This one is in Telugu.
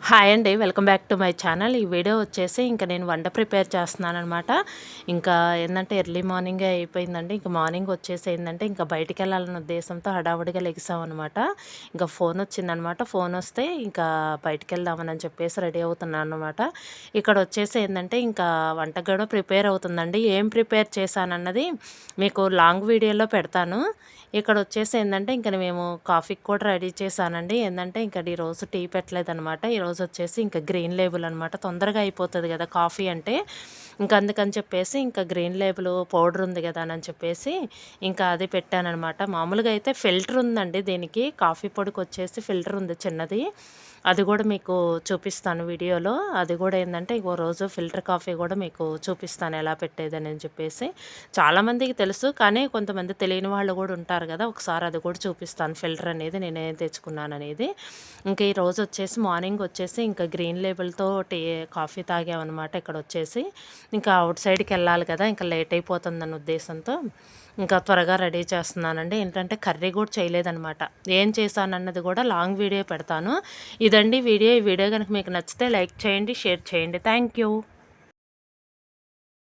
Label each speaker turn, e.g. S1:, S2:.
S1: హాయ్ అండి. Welcome back to my channel. ఈ వీడియో వచ్చేసి ఇంకా నేను వంట ప్రిపేర్ చేస్తున్నాననమాట. ఇంకా ఏందంటే ఎర్లీ మార్నింగే అయిపోయిందండి. ఇంక మార్నింగ్ వచ్చేసి ఏందంటే ఇంకా బయటికెళ్ళాలన్న ఉద్దేశంతో హడావుడిగా లెగిసామనమాట. ఇంకా ఫోనొచ్చిందనమాట. ఫోనొస్తే ఇంకా బయటికెళ్దామని చెప్పేసి రెడీ అవుతున్నాననమాట. ఇక్కడొచ్చేసి ఏందంటే ఇంకా వంట గూడా ప్రిపేర్ అవుతుందండి. ఏం ప్రిపేర్ చేశానన్నది మీకు లాంగ్ వీడియోలో పెడతాను. ఇక్కడొచ్చేసి ఏందంటే ఇంక మేము కాఫీకి కూడా రెడీ చేశానండి. ఏందంటే ఇంక ఈరోజు టీ పెట్టలేదనమాట. ఈరోజొచ్చేసి ఇంకా గ్రీన్ లేబుల్ అనమాట. తొందరగా అయిపోతది గదా కాఫీ అంటే. ఇంక అందుకని చెప్పేసి ఇంకా గ్రీన్ లేబుల్ పౌడర్ ఉంది గదా అని చెప్పేసి ఇంకా అది పెట్టాననమాట. మామూలుగా అయితే ఫిల్టర్ ఉందండి దీనికి. కాఫీ పొడికొచ్చేసి ఫిల్టర్ ఉంది చిన్నది. అది గూడా మీకు చూపిస్తాను వీడియోలో. అది గూడా ఏందంటే ఇంకో రోజు ఫిల్టర్ కాఫీ గూడా మీకు చూపిస్తాను ఎలా పెట్టేదని చెప్పేసి. చాలామందికి తెలుసు, కానీ కొంతమంది తెలియని వాళ్ళు గూడా ఉంటారు గదా! ఒకసారి అది కూడా చూపిస్తాను ఫిల్టర్ అనేది నేనేం తెచ్చుకున్నాననేది. ఇంక ఈరోజొచ్చేసి మార్నింగ్ వచ్చేసి ఇంకా గ్రీన్ లేబుల్‌తో కాఫీ తాగామనమాట ఇక్కడొచ్చేసి. ఇంకా ఔట్ సైడ్‌కెళ్ళాలి కదా! ఇంకా లేట్ అయిపోతుందన్న ఉద్దేశంతో ఇంకా త్వరగా రెడీ చేస్తున్నానండి. ఏంటంటే కర్రీ కూడా చేయలేదనమాట. ఏం చేశానన్నది కూడా లాంగ్ వీడియో పెడతాను. ఇదండి వీడియో. ఈ వీడియో గనుక మీకు నచ్చితే లైక్ చేయండి, షేర్ చేయండి. Thank you.